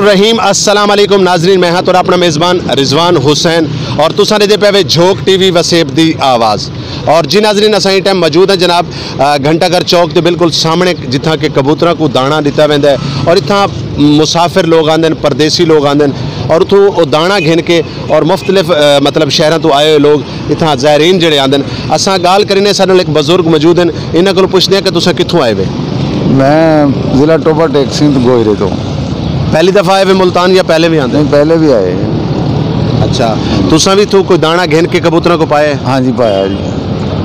रहीम अस्सलाम वालेकुम नाजरीन, मैं हाँ तो अपना मेज़बान रिजवान हुसैन और तुसा दे पे झोक टीवी वसेब दी आवाज़। और जी नाजरीन, असा टाइम मौजूद है जनाब घंटाघर चौक के बिल्कुल सामने जिथा के कबूतर को दाना दिता वेंदा है और इतना मुसाफिर लोग आंदे, परदेसी लोग आंदे और उतों दाना घिन के और मुख्तलिफ मतलब शहरों तो आए हुए लोग इतना ज़ायरीन जड़े आंदे। असा गाल करें सारे एक बजुर्ग मौजूद हैं, इन्होंने को पुछते हैं कि तुसा कित्थों आए वे? मैं ज़िला टोपा टेक्सिंद गोयरे तो। पहली दफ़ा आए वे मुल्तान या पहले भी आते? नहीं, पहले भी आए। अच्छा, तुसा भी तो कोई दाना घेन के कबूतरों को पाए? हाँ जी, पाया जी।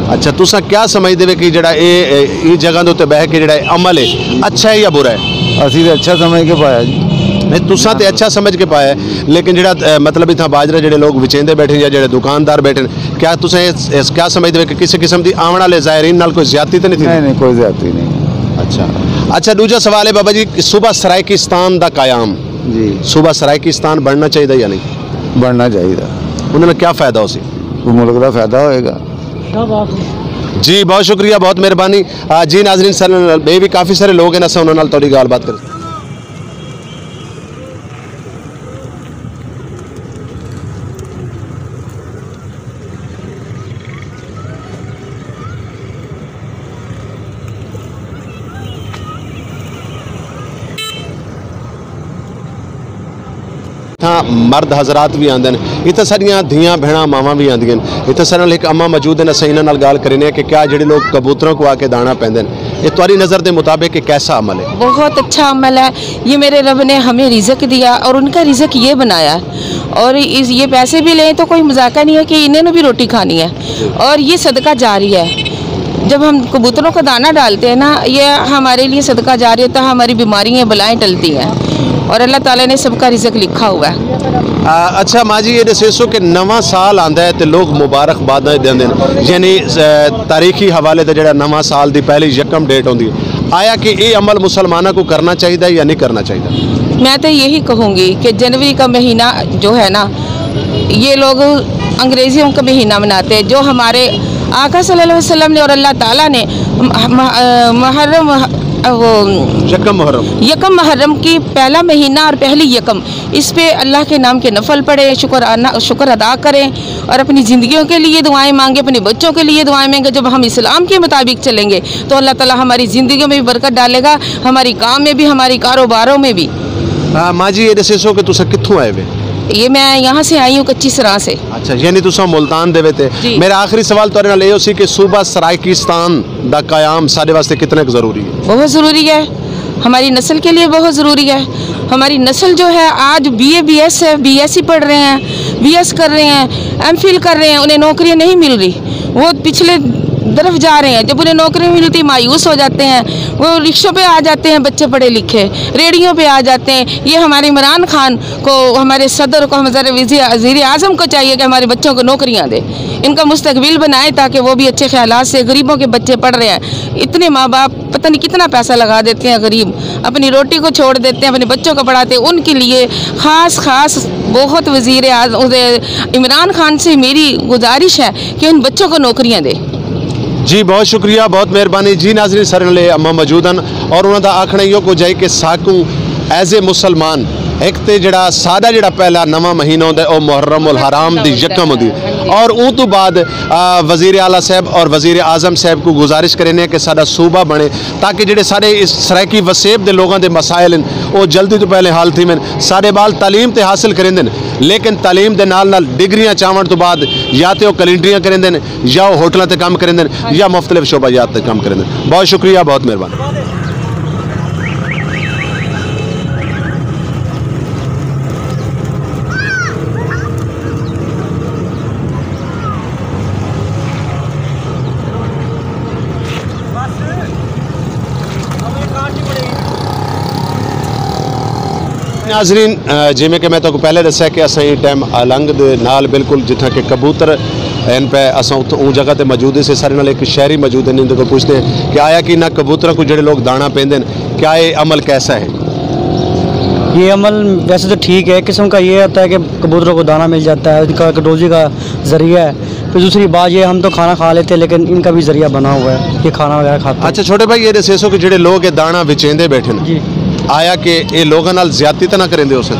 अच्छा, तुसा क्या समझते हो कि जड़ा ये जगह के उत्ते बह के जड़ा अमल है अच्छा है या बुरा है? असी तो अच्छा समझ के पाया जी। नहीं, तुसा तो अच्छा समझ के पाया है, लेकिन जड़ा मतलब इतना बाजरा जड़े लोग विचेंदे बैठे या जड़े दुकानदार बैठे, क्या तुसा क्या समझते हो कि किसी किस्म की आने वाले ज़ायरीन नाल कोई ज़्यादती तो नहीं थी? नहीं, कोई ज़्यादती नहीं। अच्छा, दूजा सवाल है बाबा जी, सूबा सराइकिस्तान दा कायम जी, सूबा सराइकिस्तान बनना चाहिए या नहीं बनना चाहिए? उन्होंने क्या फ़ायदा उसी मुल्क का फ़ायदा होएगा जी। बहुत शुक्रिया, बहुत मेहरबानी जी। नाजरीन सर भी काफ़ी सारे लोग हैं, असा उन्होंने थोड़ी गलबात कर मर्द हजरात भी आंदे, इतने सारिया धियाँ भेड़ा मावां भी आंदियां, इतने सारे एक अम्मा मौजूद हैं। अस इन्होंने गाल करें कि क्या जो लोग कबूतरों को आके दाना पैंदे, ये तुम्हारी नज़र के मुताबिक कैसा अमल है? बहुत अच्छा अमल है। ये मेरे रब ने हमें रिज़्क दिया और उनका रिज़्क ये बनाया, और ये पैसे भी लें तो कोई मजाका नहीं है कि इन्हें भी रोटी खानी है, और ये सदका जारी है। जब हम कबूतरों को दाना डालते हैं ना, ये हमारे लिए सदका जारी है, तो हमारी बीमारियाँ बलाएँ टलती हैं और अल्लाह ताला ने सबका रिज़्क लिखा हुआ है। अच्छा माँ जी, ये दसो कि नवा साल आंदा है तो लोग मुबारकबाद देंगे, यानी तारीखी हवाले से जो नवा साल की पहली यकम डेट होती है, आया कि ये अमल मुसलमानों को करना चाहिए या नहीं करना चाहिए? मैं तो यही कहूँगी कि जनवरी का महीना जो है ना, ये लोग अंग्रेज़ियों का महीना मनाते हैं, जो हमारे आका सल्लल्लाहु अलैहि वसल्लम ने और अल्लाह ताला ने मुहर्रम वो यकम मुहर्रम की पहला महीना और पहली यकम, इस पे अल्लाह के नाम के नफल पढ़े, शुक्र अदा करें और अपनी ज़िंदगियों के लिए दुआएं मांगे, अपने बच्चों के लिए दुआएं मांगे। जब हम इस्लाम के मुताबिक चलेंगे तो अल्लाह ताला हमारी ज़िंदगियों में भी बरकत डालेगा, हमारी काम में भी, हमारी कारोबारों में भी। माँ जी, ये दसो कि तुसा कित्थों आए वे? ये मैं यहाँ से आई हूँ, कच्ची सराह से। अच्छा, यानी तुसा मुल्तान दे थे। मेरा आखिरी सवाल तो नाल ये कि सूबा सराइकिस्तान दा कायम सारे वास्ते कितना ज़रूरी है? बहुत ज़रूरी है, हमारी नस्ल के लिए बहुत ज़रूरी है। हमारी नस्ल जो है आज BSc पढ़ रहे हैं, BS कर रहे हैं, MPhil कर रहे हैं, उन्हें नौकरियाँ नहीं मिल रही, वो पिछले तरफ जा रहे हैं। जब उन्हें नौकरी मिलती मायूस हो जाते हैं, वो रिक्शों पे आ जाते हैं, बच्चे पढ़े लिखे रेडियो पे आ जाते हैं। ये हमारे इमरान खान को, हमारे सदर को, हमारे वज़ीर आज़म को चाहिए कि हमारे बच्चों को नौकरियां दे, इनका मुस्तकबिल बनाए ताकि वो भी अच्छे ख्यालात से। गरीबों के बच्चे पढ़ रहे हैं, इतने माँ बाप पता नहीं कितना पैसा लगा देते हैं, गरीब अपनी रोटी को छोड़ देते हैं, अपने बच्चों को पढ़ाते हैं। उनके लिए ख़ास बहुत वज़ीर आज़म इमरान खान से मेरी गुजारिश है कि उन बच्चों को नौकरियाँ दें। जी बहुत शुक्रिया, बहुत मेहरबानी जी। नाजरीन सर अम्मा मौजूद हैं और उन्होंने आखना यो को जाए कि साकू एज ए मुसलमान एक तो जड़ा सादा जड़ा पहला नवा महीना होता है वह मुहर्रम उल हराम की यकम होती है, और उस तो बाद वज़ीर आला साहब और वज़ीर आज़म साहब को गुजारिश करें कि साडा सूबा बने ताकि जेडे सारे इस सराइकी वसेब के लोगों के मसाइल हैं वो जल्दी तो पहले हाल थी में सारे बाल तालीम तो हासिल करेंगे, लेकिन तालीम के नाल डिग्रियाँ चावन तो बाद या तो कैलेंडरियाँ करेंगे या होटलों से काम करेंगे या मुख्तलिफ शोबाजात से काम करेंगे। बहुत शुक्रिया, बहुत मेहरबानी। नाजरीन जिमें कि मैं तो पहले दसा कि असा टाइम अलंग दे नाल बिल्कुल जिथा के कबूतर इन पे असा उस जगह पर मौजूद से सारे नाल एक शहरी मौजूद है, इनको पूछते हैं कि आया कि ना कबूतरों को जो लोग दाना पेंदे, क्या ये अमल कैसा है? ये अमल वैसे तो ठीक है, किस्म का ये होता है कि कबूतरों को दाना मिल जाता है, उनका रोज़ी का ज़रिया है। फिर दूसरी बात ये, हम तो खाना खा लेते हैं लेकिन इनका भी ज़रिया बना हुआ है, ये खाना वगैरह खाते हैं। अच्छा छोटे भाई, ये दसो कि जो लोग दाना विचेंदे बैठे हैं, आया कि ये लोगों नाल ज्यादती तो ना करेंगे उस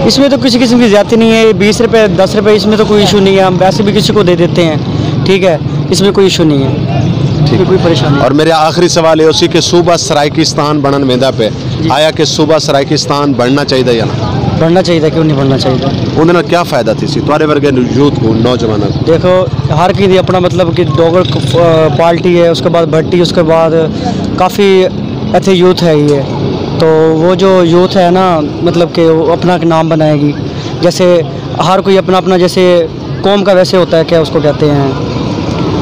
इसमें तो किसी किस्म की ज्यादती नहीं है। 20 रुपये 10 रुपये इसमें तो कोई इशू नहीं है, हम वैसे भी किसी को दे देते हैं, ठीक है, इसमें कोई इशू नहीं है, ठीक, कोई परेशानी। और मेरा आखिरी सवाल है उसी के सूबा सराइकिस्तान बनन वेंदा पे आया कि सूबा सराइकिस्तान बनना चाहिए या ना बढ़ना चाहिए, क्यों नहीं बढ़ना चाहिए? उन्हें क्या फ़ायदा थी सी तुम्हारे वर्गे यूथ को, नौजवानों को? देखो हर की अपना मतलब कि डोगर पार्टी है, उसके बाद भट्टी, उसके बाद काफ़ी अच्छे यूथ है ये, तो वो जो यूथ है ना मतलब कि वो अपना नाम बनाएगी। जैसे हर कोई अपना अपना जैसे कौम का वैसे होता है, क्या उसको कहते हैं।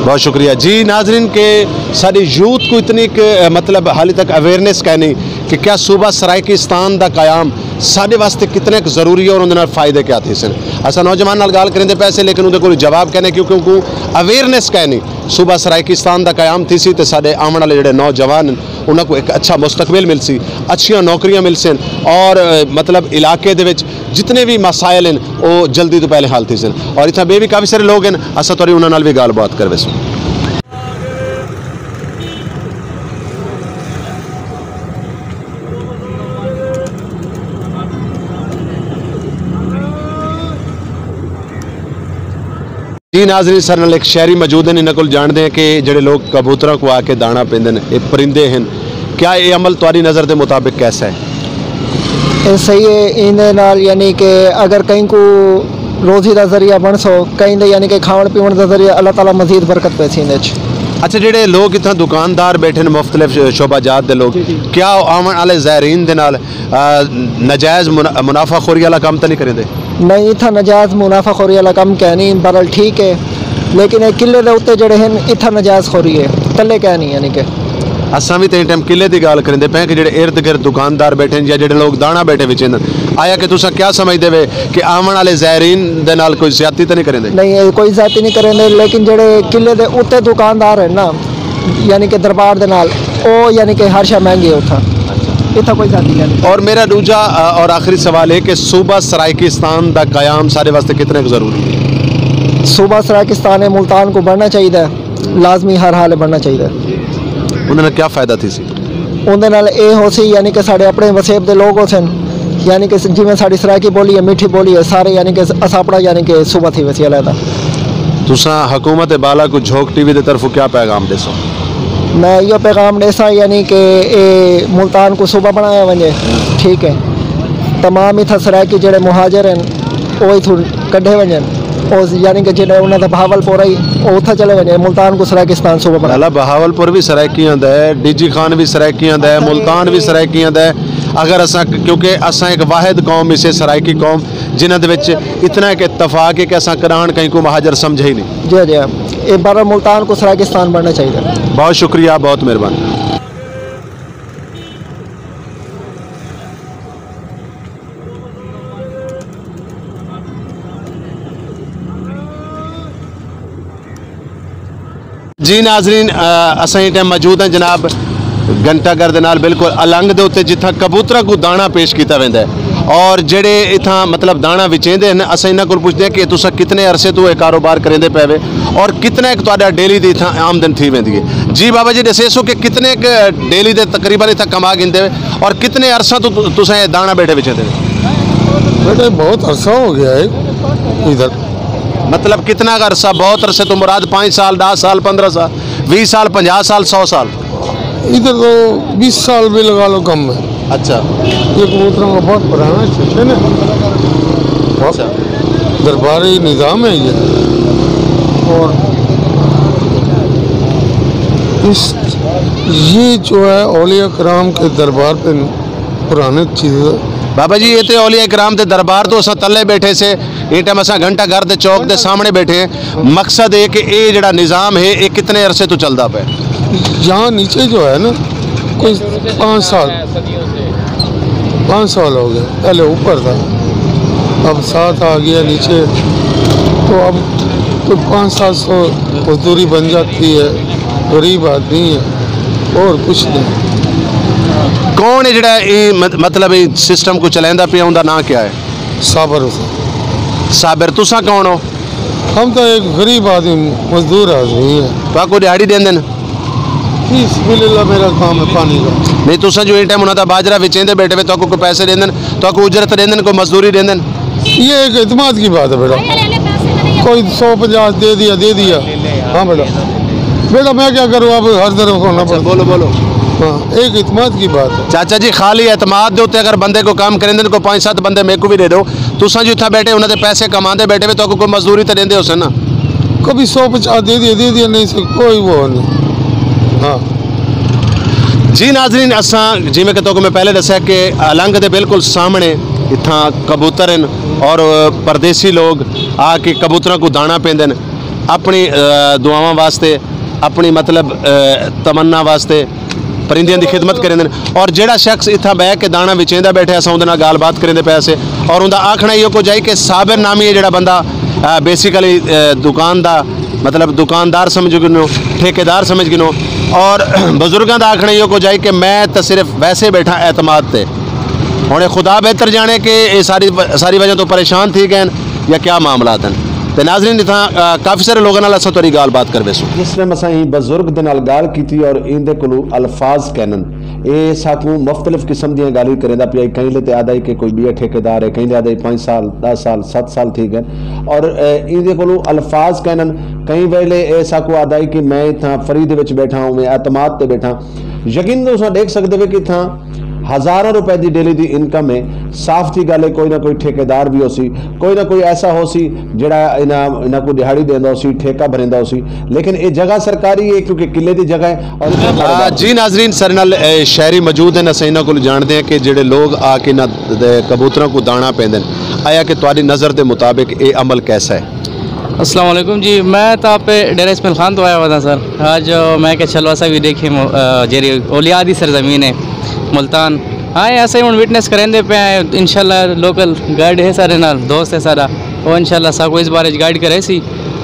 बहुत शुक्रिया जी। नाजरीन के सारी यूथ को इतनी मतलब हाल तक अवेयरनेस कहनी कि क्या सूबा सराइकिस्तान का कायम साढ़े वास्ते कितने ज़रूरी है और उन्हें फायदे क्या थे सन। असा नौजवान नाल गाल करेंगे पैसे, लेकिन उन्हें कोई जवाब कहने क्योंकि अवेयरनेस कहनी सूबा सराइकिस्तान का कायम थी सी तो साढ़े आने वाले जोड़े नौजवान उन्होंने एक अच्छा मुस्तकबिल मिल सी, अच्छी नौकरियां मिल सन और मतलब इलाके दे विच जितने भी मसाइल हैं वो जल्दी तो पहले हल थी सन। और इतना बे भी काफ़ी सारे लोग हैं, असा थोड़ी उन्होंने भी गाल बात करवे सन। जी नाज़रीन सर नाल एक शहरी मौजूद हैं, इन्होंने को जानते हैं कि जोड़े लोग कबूतरों को आके दाना पेंदे हैं, ये परिंदे हैं, क्या ये अमल तुम्हारी नज़र के मुताबिक कैसा है? ये सही है, इन्हें नाल यानी कि अगर कहीं को रोज़ी का जरिया बन सो, कहीं दे यानी कि खावन पीवन का जरिया अल्लाह ताला मजीद बरकत पैसी इन्हें। अच्छा जेडे लोग इतना दुकानदार बैठे हैं मुख्तलिफ शोबाजात के लोग, क्या आने वाले ज़ायरीन दे नाल नजायज़ मुनाफाखोरी वाला काम तो नहीं करेंगे? नहीं, इतना नजायज़ मुनाफाखोरी वाला काम क्या नहीं, बरल ठीक है, लेकिन ये किले के उत्ते जड़े हैं इतना नजायज़ खोरी है, तले क्या नहीं यानी कि असा भी तो टाइम किले की गाल करेंगे पे कि जो इर्द गिर्द दुकानदार बैठे हैं या जो लोग दाना बैठे बिच आया कि तुसा क्या समझते वे कि आने वाले ज़ायरीन दे नाल कोई ज्यादती तो नहीं करेंगे? नहीं, कोई ज्यादती नहीं करेंगे, लेकिन जो किले के उत्ते दुकानदार है ना यानी कि दरबार दे नाल ओ यानी कि हर शा महंगी है उतना, इतना कोई ज्यादती नहीं। और मेरा दूजा और आखिरी सवाल है कि सूबा सराइकिस्तान का कायम सारे वास्ते कितने ज़रूरी है? सूबा सराइकिस्तान मुल्तान को बढ़ना चाहिए, लाजमी हर हाल बढ़ना चाहिए। उन्होंने क्या फ़ायदा थी सी? उनके नाल ये हो सी यानी कि साढ़े अपने वसेब के लोग हो सन, यानी कि जिमें साड़ी सराइकी बोली है, मीठी बोली है, सारे यानी कि असापड़ा यानी कि सूबा थी वैसी अलहदा। तुसा हुकूमत बाला को झोक टीवी की तरफ क्या पैगाम देसो? मैं यो पैगाम देसा यानी कि ये मुल्तान को सूबा बनाया वजे, ठीक है, तमाम इतना सराइकी जोड़े मुहाजिर हैं वो इथों कढ़े वजन, और यानी कि जो उन्होंने बहावलपुर आई वो उतना चले वजे, मुल्तान को सराइकिस्तान सूबा बना। बहावलपुर भी सराइकी आंदा है, डीजी खान भी सराइकी आंदा है, मुल्तान भी सराइकी आंदा है। अगर असा क्योंकि असा एक वाहिद कौम इसे सराइकी कौम जिन्हों के इतना एक इतफाक है कि असा करान कहीं को महाजर समझे ही नहीं। जी जी, एक बार मुल्तान को सराइकिस्तान बनना चाहिए। बहुत शुक्रिया, बहुत मेहरबानी। जी नाजरीन असा इस टाइम मौजूद हैं जनाब घंटाघर दे नाल बिल्कुल अलंग दे उत्ते जिथा कबूतरा को दाना पेश किया वेंदा है और जेडे इथा मतलब दाना विचेंदे हैं असा इन्हां कोल पुछदे कि तुसा कितने अरसे तो ये कारोबार करेंदे पे और कितना एक तुहाडा डेली दी इथा आमदन थी वेंदी है? जी बाबा जी दसेसो कि कितने एक डेली दे तकरीबन इथा कमा गिनदे और कितने अरसा तो तुसा ये दाना बैठे विचेंदे? बेटे बहुत अरसा हो गया है इधर। मतलब कितना का अरसा? बहुत अरसे तो मुराद 5 साल 10 साल 15 साल 20 साल 50 साल 100 साल? इधर तो 20 साल भी लगा लो कम है। अच्छा, ये कबूतरों का बहुत पुराना स्टेशन है, अच्छा। दरबारी निज़ाम है ये, और ये जो है औलिया कराम के दरबार पे पुराने चीज़ें। बाबा जी ये तो औलिया कराम के दरबार तो असा तले बैठे से ये टाइम असा घंटा घर के चौक के सामने बैठे हैं। मकसद है कि ये जड़ा निज़ाम है ये कितने अरसे तो चलता पे? यहाँ नीचे जो है ना कोई 5 साल हो गए, पहले ऊपर था, अब 7 आ गया नीचे, तो अब तो 5-7 सौ मजदूरी बन जाती है, गरीब आदमी है और कुछ नहीं। कौन है जड़ा ये मतलब सिस्टम को चलांदा पिया, उनका नाम क्या है? साबर। साबिर, तुसा कौन हो? हम तो एक गरीब आदमी मजदूर आदमी है। तो आपको दिहाड़ी देंदे? फिसबिल्लाह मेरा काम है पानी का। नहीं तुसा जो इन टाइम उन्होंने बाजरा बेचेंदे बैठे हुए तो कोई पैसे देंदन तो उजरत देंदन कोई मजदूरी देंदन? ये एक एतमाद की बात है बेटा, कोई 150 दे दिया। हाँ बेटा मैं क्या करूँ, अब हर तरफ होना पड़ता। बोलो। हाँ, एक एतमाद की बात है चाचा जी, खाली एतमाद दे उत्ते अगर बंदे को काम करेंदे को 5-7 बंदे मेरे को भी दे दो, तुसा जो इतना बैठे उन्होंने पैसे कमाते बैठे हुए तो कोई मजदूरी तो देंदे उसे ना? कभी 150 दे दिया नहीं से कोई वो नहीं। हाँ जी नाजरीन, असा जिमें कि तो मैं पहले दसा कि अलंग के बिल्कुल सामने इतना कबूतर हैं और परदेसी लोग आके कबूतरों को दाना पेंदे अपनी दुआवां वास्ते, अपनी मतलब तमन्ना वास्ते परिंदियों की खिदमत करेंदे और जेड़ा शख्स इतना बह के दाना विचेंदा बैठे अस उहदे नाल गलबात करेंदे पैसे और उनका आखना इहो को जाए कि साबिर नामी है जेड़ा बंदा बेसिकली दुकान दा मतलब दुकानदार समझ गिनो, ठेकेदार समझ गिनो और बुजुर्गों का आखना इहो को जाए कि मैं तो सिर्फ वैसे बैठा एतमाद ते। हुणे खुदा बेहतर जाने कि ये सारी वजह तो परेशान थी गए या क्या मामला हैं। तो नाजरीन इतना काफ़ी सारे लोगों अस थोड़ी गाल बात कर बेसू जिस टाइम असा बजुर्ग के नाल गाल की और इंदे कोलों अल्फाज कहन ये साकू मुख्तलिफ किस्म दी गाली करेंदा पिया। कहीं लेते आदा ही कि कोई बी ठेकेदार है, कहीं ले आदा 5 साल 10 साल 7 साल थी गए और इंदे कोलों अल्फाज कहन। कई वेले ये साकू आदा ही कि मैं इतना फरीद विच बैठा हूँ, मैं एतमाद ते बैठा। यकीन तुम देख सकते हो कि इतना हज़ारों रुपए की डेली की इनकम है। साफ थी गल है कोई ना कोई ठेकेदार भी हो सी, कोई ना कोई ऐसा हो सी जिहड़ा इन्हां को दिहाड़ी देंदा हो सी, ठेका भरेंदा हो सी, लेकिन ये जगह सरकारी है क्योंकि किले की जगह है। और जी नाजरीन सारे नाल शहरी मौजूद हैं, असीं इन्हां कोल जानते हैं कि जिहड़े लोग आके इन्हां कबूतरों को दाना पेंदे आया कि तुहाडी नज़र के मुताबिक ये अमल कैसा है? अस्सलाम वालेकुम जी, मैं तो आप पे डेरा इस्माइल खान तो आया हुआ था सर। आज मैं क्या चलवा सा भी देखिए जेरी औलिया दी सरजमीन है मुल्तान। हाँ ऐसे ही हम विटनेस करेंदे पे इंशाल्लाह लोकल गाइड है सारे नाल दोस्त है सारा वो इंशाल्लाह साको इस बारे गाइड करे सी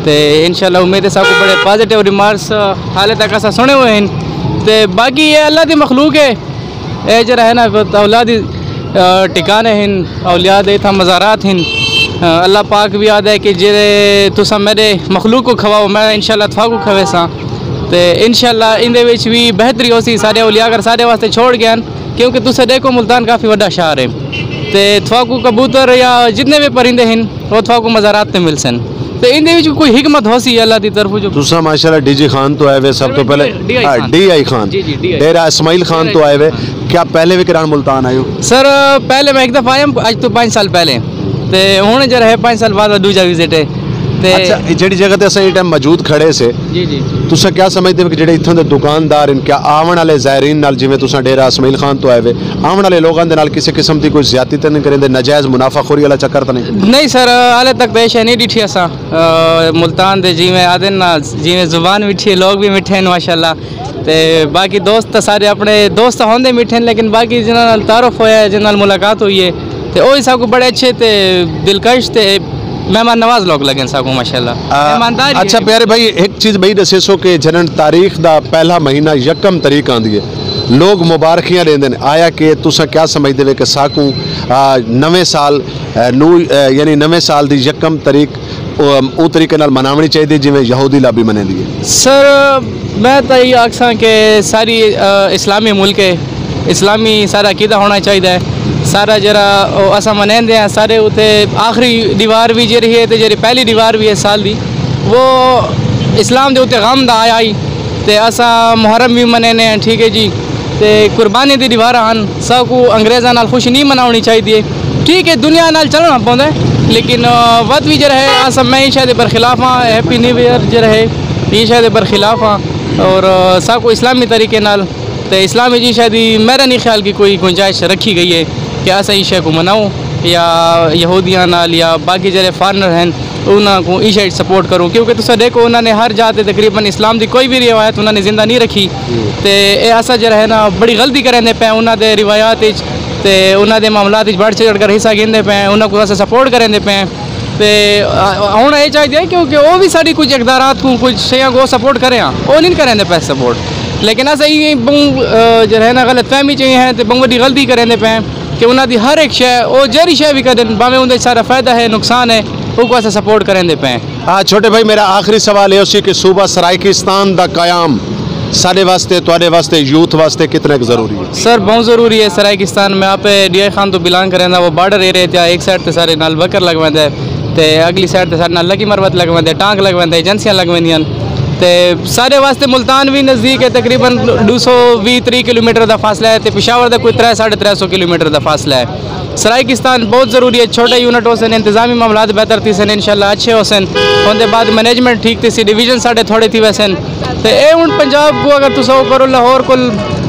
तो इंशाल्लाह उम्मीद है साको बड़े पॉजिटिव रिमार्क्स हाले तक असा सुने हुए हैं। तो बाकी ये अल्लाह दी मखलूक है, ये जरा है ना औलादी टिकाने हैं, औलिया दे था मज़ारात हैं। अल्लाह पाक भी याद है कि जे तुसा मेरे मखलूक को खवाओ मैं इंशाल्लाह थवाको खवे सा तो इंशाल्लाह इंदे विच भी बेहतरी हो सी। सारे औलिया अगर सारे वास्ते छोड़ गया क्योंकि तुसे देखो मुल्तान काफ़ी बड़ा शहर है तो थवाको कबूतर या जितने भी परिंदे हैं वो थवाको मज़ारात मिल सन तो इंदे विच कोई हिकमत हो सी अल्लाह की तरफ जो। तुसा माशाल्लाह डीजी खान तो आए हुए सब तो पहले DI खान डेरा इस्माइल खान तो आए हुए, क्या पहले भी किरान मुल्तान आयो? सर पहले मैं एक दफ़ा आया आज तो 5 साल पहले तो हूँ जरा है 5 साल बाद दूजा विजिट है। अच्छा जी जगह ते असीं टाइम मौजूद खड़े से जी तुसा क्या समझते हो कि जेडे इत्थों दे दुकानदार क्या आवन वाले ज़ायरीन नाल जिवें तुसा डेरा इस्माइल खान तो आए वे आवन वाले लोगों दे नाल किसी किस्म की कोई ज्यादती तो नहीं करेंदे, नाजायज़ मुनाफाखोरी वाला चक्कर तो नहीं? नहीं सर हाले तक तो ऐसा नहीं डिठी असा मुल्तान दे जिवें आदे ना जिवें जुबान मिठी लोग भी मिठे हैं माशाल्लाह तो बाकी दोस्त तो सारे अपने दोस्त होंदे मिठे हैं लेकिन बाकी जिन्हां नाल तारुफ होया जिन्हां नाल मुलाकात हुई है तो वही सबको बड़े अच्छे ते दिलकश ते मेहमान नवाज लोग लगे सबको माशाल्लाह। अच्छा प्यारे भाई एक चीज़ भाई दसे सो कि जनन तारीख दा पहला महीना यकम तरीक आंदी है लोग मुबारकियां देंदे ने आया कि तुसा क्या समझते हो कि साकू नवे साल नू यानी नवे साल दी यकम तरीक वो तरीके नाल मनावनी चाहिए जिवें यहूदी लाबी मनांदी है? सर मैं तो ये आखसा कि सारी इस्लामी मुल्क है, इस्लामी सारा अकीदा होना चाहिए सारा जरा असा मनाते हैं सारे उते आखिरी दीवार भी जी है तो जी पहली दीवार भी है साल दी वो इस्लाम के उत्ते गम दा आया ही तो असा मुहर्रम भी मनाने हैं ठीक है जी तो कुर्बानी दी दीवार हैं सबको अंग्रेज़ों नाल खुशी नहीं मनानी चाहिए ठीक है दुनिया नाल चलना पौंदा है लेकिन वत भी जरा है असा मैं ही शायद बरखिलाफ हाँ हैप्पी न्यू ईयर जरा है ये शायद बरखिलाफ हाँ और सबको इस्लामी तरीके नाल तो इस्लामी जी शायद मेरा नहीं ख्याल की कोई गुंजाइश रखी गई है कि ऐसा ई शे को मनाऊँ या यहूदियाँ नाल या बाकी जरे फॉरनर हैं उन्होंने ई शे सपोर्ट करूँ क्योंकि तुसा देखो उन्होंने हर जाते तकरीबन इस्लाम की कोई भी रिवायत उन्होंने जिंदा नहीं रखी तो ऐसा जरा है ना बड़ी गलती करेंदे पे उन्होंने रिवायात तो उन्होंने मामलात बढ़ चढ़ कर हिस्सा गिनते पे उन्होंने अस सपोर्ट करेंदे पे तो होना ये चाहिए क्योंकि वो भी सारी कुछ इकदारात को कुछ शेयां को सपोर्ट करें वो नहीं करेंदे पे सपोर्ट लेकिन अस जो है ना गलत फहमी चाहिए तो बहुत बड़ी गलती करेंदे पे कि उन्होंने हर एक शय वो जरी शय भी करें भावें उनका सारा फ़ायदा है नुकसान है वो अस सपोर्ट करेंदे पे। हाँ छोटे भाई मेरा आखिरी सवाल है उसी कि सूबा सराइकिस्तान का क़याम साडे वास्ते तुहाडे वास्ते यूथ वास्ते कितना ज़रूरी है? सर बहुत ज़रूरी है। सरायकिस्तान में आप DI खान तो बिलोंग करें वो बॉर्डर एरिया था, एक साइड ते सारे नाल बकर लगवांदे ते अगली साइड ते सारे नाल लकी मरवत लगवांदे, टांग लगवांदे, एजेंसियां लगवांदियां ते सारे वास्ते मुल्तान भी नज़दीक है, तकरीबन 220-3 किलोमीटर का फासला है ते पेशावर का कोई 300-350 किलोमीटर का फासला है। सरायकिस्तान बहुत ज़रूरी है। छोटे यूनिट होसन, इंतजामी मामलात बेहतर थी सन, इंशाल्लाह अच्छे होसन, उनके बाद मैनेजमेंट ठीक थी सी, डिवीजन साढ़े थोड़े थी वैसन तो ये हूँ पंजाब को अगर तुम करो लाहौर को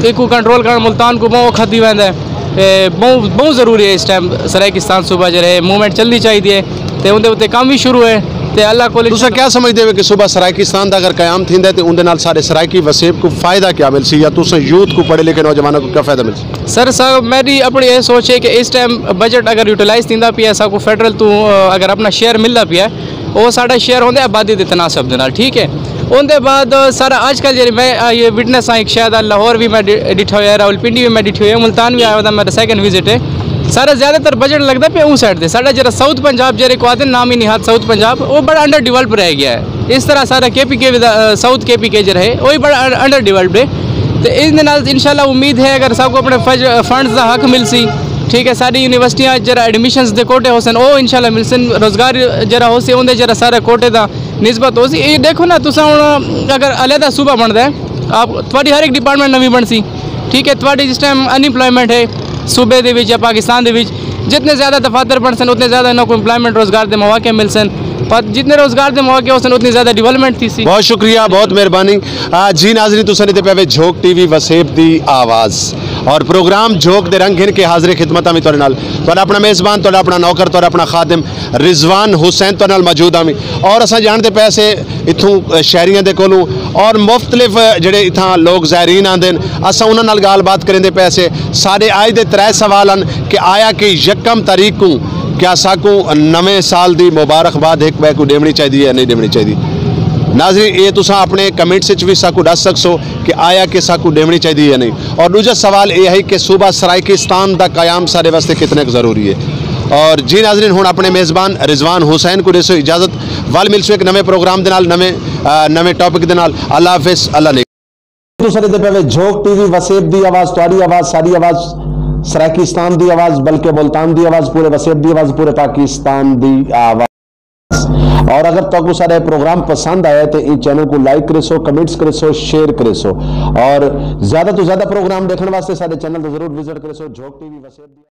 एक कंट्रोल कर मुल्तान को बहुत खती वह बहुत ज़रूरी है। इस टाइम सरायकिस्तान सूबा जो है मूवमेंट चलनी चाहिए तो उनके उत्ते काम भी शुरू है तो अल्लाह को तुसा क्या समझते हो कि सुबह सरायकिस्तान का अगर क़याम थींदा है तो उनके नाल सारे सरायकी वसेब को फ़ायदा क्या मिल सी, या तुसा यूथ को पढ़े लिखे नौजवानों को क्या फ़ायदा मिल सी? सर साहब मेरी अपनी ये सोच है कि इस टाइम बजट अगर यूटिलाइज थींदा पिया सबको फेडरल तो अगर अपना शेयर मिलता पिया वो साढ़ा शेयर होंगे आबादी के तनासब के नाल, ठीक है। उनके बाद सारा आजकल जी मैं ये विटनेस हाँ, एक शायद लाहौर भी मैं डिठा हुआ है, रावलपिंडी भी मैं डिठी हुई है, मुल्तान भी आया हुआ था, मेरा सेकंड विजिट है। सारा ज़्यादातर बजट लगता पे उस साइड से साढ़ा जरा साउथ पंजाब जरे को आते नाम ही नहीं हाथ साउथ पंजाब वो बड़ा अंडर डेवलप रह गया है। इस तरह सारा KPK साउथ KPK जो है वही बड़ा अंडर डेवलप्ड है तो इस इंशाल्लाह उम्मीद है अगर सबको अपने फंड्स का हक मिल सी, ठीक है। सारी यूनिवर्सिटियाँ जरा एडमिशन्स के कोटे होसन वो इंशाल्लाह मिलसन, रोजगार जरा हो सी उन्हें जरा सारे कोटे का निस्बत हो सी। ये देखो ना तुसा अगर अलहदा सूबा बनता है आप थोड़ी हर एक डिपार्टमेंट नवी बन सी, ठीक है। थोड़ी जिस टाइम अनएम्प्लॉयमेंट है सूबे दे विच या पाकिस्तान दे विच जितने ज़्यादा दफातर बन सन उतने ज़्यादा इन्हों को एम्प्लॉयमेंट रोजगार के मौके मिल सन, पर जितने रोजगार के मौके होसन उतनी ज़्यादा डेवलपमेंट थी सी। बहुत शुक्रिया, बहुत मेहरबानी जी। नाज़रीन तुसां ने पे झोक TV वसेब दी आवाज़ और प्रोग्राम झोक दे रंग हिन के हाज़िर खिदमत में तुहाडे नाल तुहाडा अपना मेज़बान, तुहाडा अपना नौकर, तुहाडा अपना खादिम रिजवान हुसैन तुहाडे नाल मौजूद आमी और असां जानते पे से इत्थों शहरियों के कोलों और मुख्तलिफ जेडे इत्थां लोग ज़ायरीन आंदे असां उन्हां नाल गलबात करेंदे पे से सारे अज दे 3 सवाल हैं कि आया कि 1 तारीख को क्या साकू नवे साल की मुबारकबाद एक बै को देनी चाहिए या नहीं देनी चाहिए? नाज़रीन ये तुसा अपने कमेंट्स भी साकू दस सकसो कि आया कि साकू देनी चाहिए या नहीं। और दूसरा सवाल ये है कि सूबा सरायकिस्तान का क़याम सारे वास्ते कितने ज़रूरी है। और जी नाज़रीन हुण अपने मेज़बान रिजवान हुसैन को देसो इजाज़त, वाल मिलसो एक नवे प्रोग्राम दे नाल नवे टॉपिक दे नाल। अल्लाह हाफिज़, अल्लाह ने तुसां दे पे झोक TV वसेब दी आवाज़, तुहाडी आवाज़, सारी आवाज़, सरायकिस्तान दी आवाज़, बल्कि मुल्तान दी आवाज़, पूरे वसेब दी आवाज़, पूरे पाकिस्तान दी आवाज़। और अगर तुमको सारे प्रोग्राम पसंद आया तो इस चैनल को लाइक करेसो, कमेंट्स करेसो, शेयर करेसो और ज़्यादा तो ज़्यादा प्रोग्राम देखने वास्ते सारे चैनल तो जरूर विजिट करेसो झोक TV वसेब।